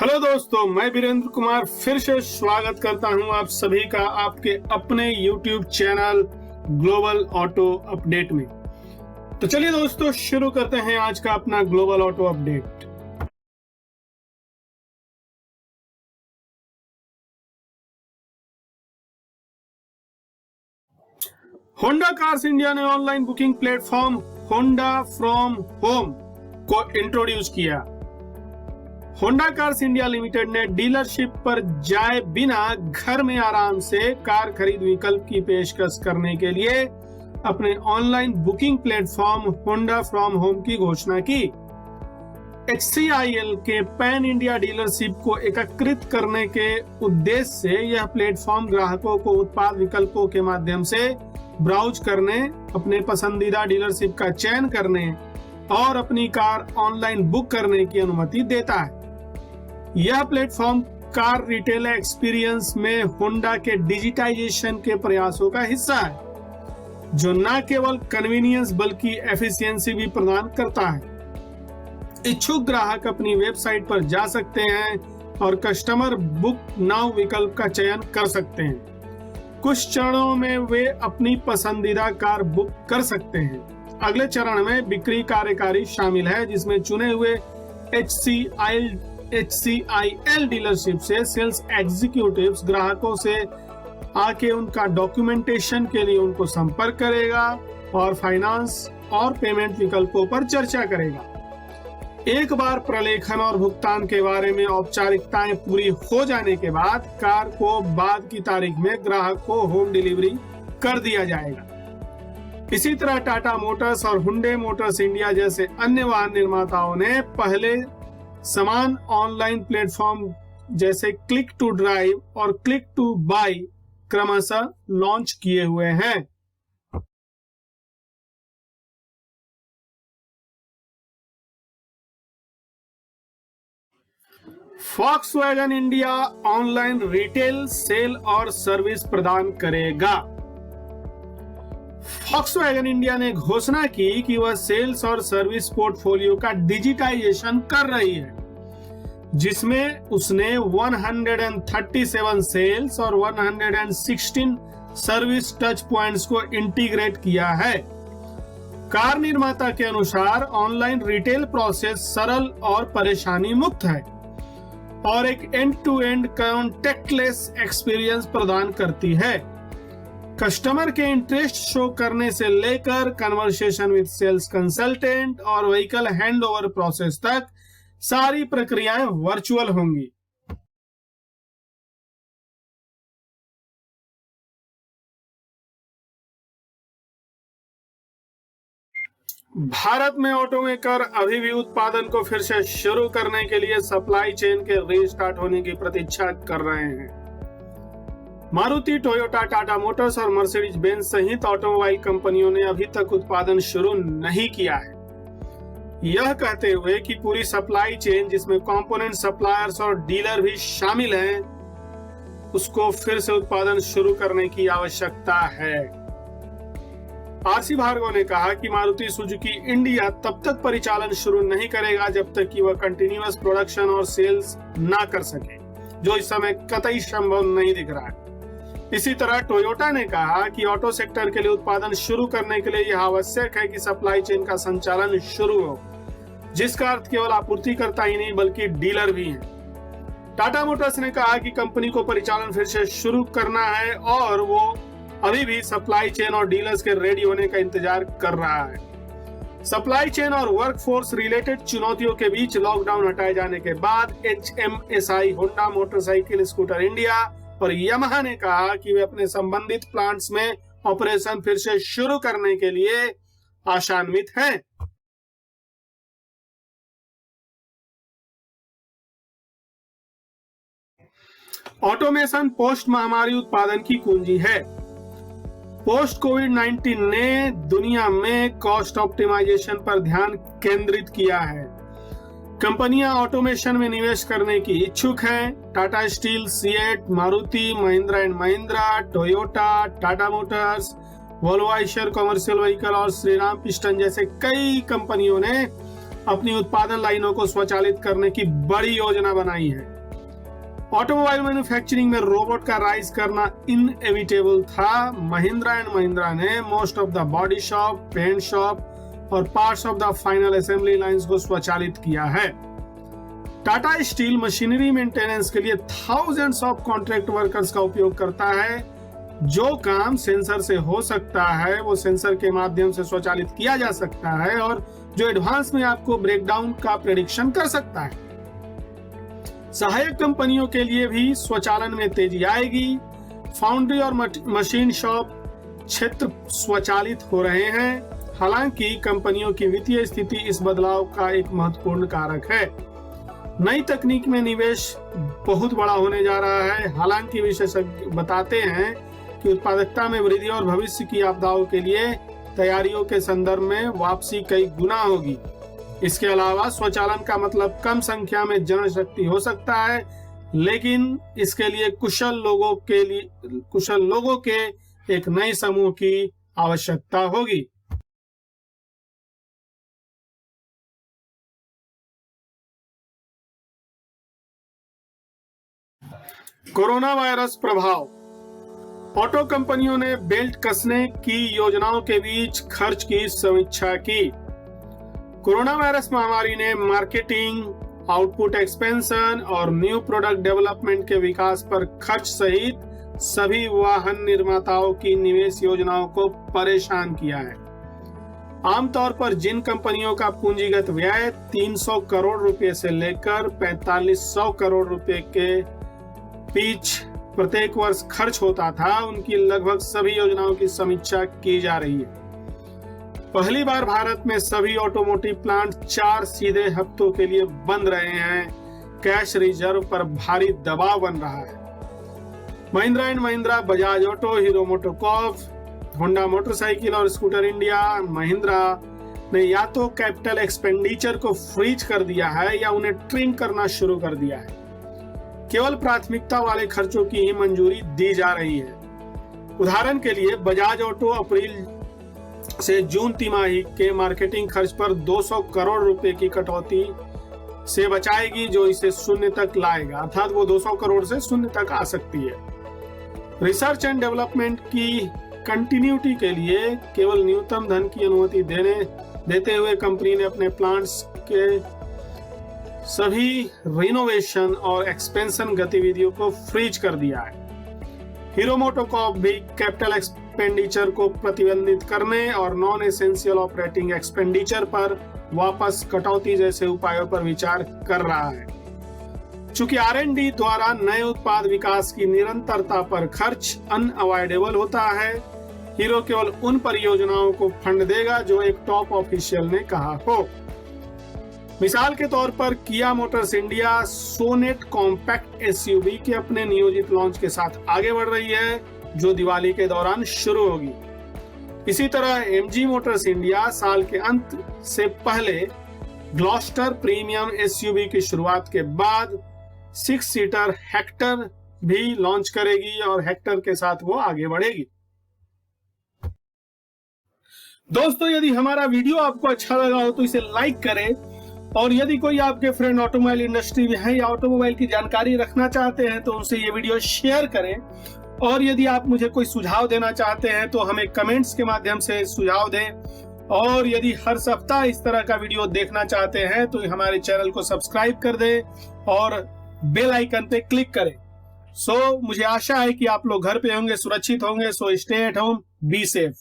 Hello दोस्तों, मैं वीरेंद्र कुमार फिर से स्वागत करता हूं आप सभी का आपके अपने YouTube channel global auto update में। तो चलिए दोस्तों, शुरू करते हैं आज का अपना global auto update. Honda cars India ने online booking platform Honda from home को इंट्रोड्यूस किया। होंडा कार्स इंडिया लिमिटेड ने डीलरशिप पर जाए बिना घर में आराम से कार खरीद विकल्प की पेशकश करने के लिए अपने online booking platform Honda from home की घोषणा की। HCIL के पैन इंडिया डीलरशिप को एकीकृत करने के उद्देश्य से यह प्लेटफॉर्म ग्राहकों को उत्पाद विकल्पों के माध्यम से ब्राउज करने, अपने पसंदीदा डीलरशिप का चयन करने और अपनी कार ऑनलाइन बुक करने की अनुमति देता है। यह प्लेटफॉर्म कार रिटेल एक्सपीरियंस में होंडा के डिजिटाइजेशन के प्रयासों का हिस्सा है, जो न केवल कन्वीनियंस बल्कि एफिशिएंसी भी प्रदान करता है। इच्छुक ग्राहक अपनी वेबसाइट पर जा सकते हैं और कस्टमर बुक नाउ विकल्प का चयन कर सकते हैं। कुछ चरणों में वे अपनी पसंदीदा कार बुक कर सकते हैं। अगले चरण में बिक्री कार्यकारी शामिल है, जिसमें चुने हुए HCIL डीलरशिप से सेल्स एग्जीक्यूटिव्स ग्राहकों से आके उनका डॉक्यूमेंटेशन के लिए उनको संपर्क करेगा और फाइनेंस और पेमेंट विकल्पों पर चर्चा करेगा। एक बार प्रलेखन और भुगतान के बारे में औपचारिकताएं पूरी हो जाने के बाद कार को बाद की तारीख में ग्राहक को होम डिलीवरी कर दिया जाएगा। इसी तरह टाटा मोटर्स और हुंडई मोटर्स इंडिया जैसे अन्य वाहन निर्माताओं ने पहले समान ऑनलाइन प्लेटफॉर्म जैसे क्लिक टू ड्राइव और क्लिक टू बाय क्रमशः लॉन्च किए हुए हैं। Volkswagen India online retail sale और सर्विस प्रदान करेगा। Volkswagen इंडिया ने घोषणा की कि वह सेल्स और सर्विस पोर्टफोलियो का डिजिटाइजेशन कर रही है, जिसमें उसने 137 सेल्स और 116 सर्विस टच पॉइंट्स को इंटीग्रेट किया है। कार निर्माता के अनुसार ऑनलाइन रिटेल प्रोसेस सरल और परेशानी मुक्त है और एक end to end contactless experience प्रदान करती है। कस्टमर के इंटरेस्ट शो करने से लेकर कन्वर्सेशन विद सेल्स कंसल्टेंट और व्हीकल हैंडओवर प्रोसेस तक सारी प्रक्रियाएं वर्चुअल होंगी। भारत में ऑटोमेकर अभी भी उत्पादन को फिर से शुरू करने के लिए सप्लाई चेन के रीस्टार्ट होने की प्रतीक्षा कर रहे हैं। मारुति, टोयोटा, टाटा मोटर्स और मर्सिडीज बेंज सहित ऑटोमोबाइल कंपनियों ने अभी तक उत्पादन शुरू नहीं किया है, यह कहते हुए कि पूरी सप्लाई चेन, जिसमें कंपोनेंट सप्लायर्स और डीलर भी शामिल हैं, उसको फिर से उत्पादन शुरू करने की आवश्यकता है। RC भार्गव ने कहा कि मारुति सुजुकी इंडिया तब तक परिचालन शुरू नहीं करेगा जब तक कि वह कंटिन्यूअस प्रोडक्शन और सेल्स ना कर सके, जो इस समय कतई संभव नहीं दिख रहा है। इसी तरह टोयोटा ने कहा कि ऑटो सेक्टर के लिए उत्पादन शुरू करने के लिए यह आवश्यक है कि सप्लाई चेन का संचालन शुरू हो, जिसका अर्थ केवल आपूर्तिकर्ता ही नहीं बल्कि डीलर भी हैं। टाटा मोटर्स ने कहा कि कंपनी को परिचालन फिर से शुरू करना है और वो अभी भी सप्लाई चेन और डीलर्स के रेडी होने का इंतजार कर रहा है। सप्लाई चेन और वर्कफोर्स रिलेटेड चुनौतियों के बीच लॉकडाउन हटाए जाने के बाद HMSI, Honda motorcycle scooter India और यामाहा ने कहा कि वे अपने संबंधित प्लांट्स में ऑपरेशन फिर से शुरू करने के लिए आशान्वित हैं। ऑटोमेशन पोस्ट महामारी उत्पादन की कुंजी है। पोस्ट कोविड-19 ने दुनिया में कॉस्ट ऑप्टिमाइजेशन पर ध्यान केंद्रित किया है। कंपनियां ऑटोमेशन में निवेश करने की इच्छुक हैं। Tata steel, CEAT, Maruti, Mahindra and Mahindra, Toyota, Tata Motors, Volvo Eicher commercial vehicle और श्रीराम पिस्टन जैसे कई कंपनियों ने अपनी उत्पादन लाइनों को स्वचालित करने की बड़ी योजना बनाई है। ऑटोमोबाइल मैन्युफैक्चरिंग में रोबोट का राइज करना इनएविटेबल था। महिंद्रा एंड महिंद्रा ने most of the body shop, paint shop और parts of the final assembly lines को स्वचालित किया है। टाटा स्टील मशीनरी मेंटेनेंस के लिए थाउजेंड्स ऑफ कॉन्ट्रैक्ट वर्कर्स का उपयोग करता है। जो काम सेंसर से हो सकता है वो सेंसर के माध्यम से स्वचालित किया जा सकता है और जो एडवांस में आपको ब्रेकडाउन का प्रेडिक्शन कर सकता है। सहायक कंपनियों के लिए भी स्वचालन में तेजी आएगी। फाउंड्री और मशीन शॉप क्षेत्र स्वचालित हो रहे हैं। हालांकि कंपनियों की वित्तीय स्थिति इस बदलाव का एक महत्वपूर्ण कारक है। नई तकनीक में निवेश बहुत बड़ा होने जा रहा है। हालांकि विशेषज्ञ बताते हैं कि उत्पादकता में वृद्धि और भविष्य की आपदाओं के लिए तैयारियों के संदर्भ में वापसी कई गुना होगी। इसके अलावा स्वचालन का मतलब कम संख्या में जनशक्ति हो सकता है, लेकिन इसके लिए कुशल लोगों के एक नए समूह की आवश्यकता होगी। कोरोना वायरस प्रभाव। ऑटो कंपनियों ने बेल्ट कसने की योजनाओं के बीच खर्च की समीक्षा की। कोरोना वायरस महामारी ने मार्केटिंग, आउटपुट एक्सपेंशन और न्यू प्रोडक्ट डेवलपमेंट के विकास पर खर्च सहित सभी वाहन निर्माताओं की निवेश योजनाओं को परेशान किया है। आमतौर पर जिन कंपनियों का पूंजीगत व्यय 300 करोड़ रुपए से लेकर 4500 करोड़ रुपए के बीच प्रत्येक वर्ष खर्च होता था, उनकी लगभग सभी योजनाओं की समीक्षा की जा रही है। पहली बार भारत में सभी ऑटोमोटिव प्लांट 4 सीधे हफ्तों के लिए बंद रहे हैं। कैश रिजर्व पर भारी दबाव बन रहा है। Mahindra and Mahindra, Bajaj auto, hero MotoCorp, Honda motorcycle और स्कूटर इंडिया, महिंद्रा ने या तो कैपिटल एक्सपेंडिचर को फ्रीज कर दिया है या उन्हें ट्रिम करना शुरू कर दिया है। केवल प्राथमिकता वाले खर्चों की ही मंजूरी दी जा रही है। उदाहरण के लिए बजाज ऑटो अप्रैल से जून तिमाही के मार्केटिंग खर्च पर 200 करोड़ रुपए की कटौती से बचाएगी, जो इसे शून्य तक लाएगा, अर्थात वो 200 करोड़ से शून्य तक आ सकती है। रिसर्च एंड डेवलपमेंट की कंटिन्यूटी के लिए केवल न्यूनतम धन की अनुमति देते हुए कंपनी ने अपने प्लांट्स के सभी रिनोवेशन और एक्सपेंशन गतिविधियों को फ्रीज कर दिया है। हीरो मोटोकॉर्प भी कैपिटल एक्सपेंडिचर को प्रतिबंधित करने और नॉन एसेंशियल ऑपरेटिंग एक्सपेंडिचर पर वापस कटौती जैसे उपायों पर विचार कर रहा है। चूंकि R&D द्वारा नए उत्पाद विकास की निरंतरता पर खर्च अनअवॉइडेबल होता है, हीरो केवल उन परियोजनाओं को फंड देगा जो एक टॉप ऑफिशियल ने कहा हो। मिसाल के तौर पर Kia Motors India Sonet compact SUV के अपने नियोजित लॉन्च के साथ आगे बढ़ रही है, जो दिवाली के दौरान शुरू होगी। इसी तरह MG मोटर्स इंडिया साल के अंत से पहले ग्लॉस्टर प्रीमियम SUV की शुरुआत के बाद 6 सीटर हेक्टर भी लॉन्च करेगी और हेक्टर के साथ वो आगे बढ़ेगी। दोस्तों, यदि हमारा वीडियो आपको अच्छा लगा हो तो इसे लाइक करें, और यदि कोई आपके फ्रेंड ऑटोमोबाइल इंडस्ट्री में है या ऑटोमोबाइल की जानकारी रखना चाहते हैं तो उनसे ये वीडियो शेयर करें। और यदि आप मुझे कोई सुझाव देना चाहते हैं तो हमें कमेंट्स के माध्यम से सुझाव दें। और यदि हर सप्ताह इस तरह का वीडियो देखना चाहते हैं तो हमारे चैनल को सब्सक्राइब कर दें और बेल आइकन पे क्लिक करें। मुझे आशा है कि आप लोग घर पे होंगे, सुरक्षित होंगे। Stay at home, be safe.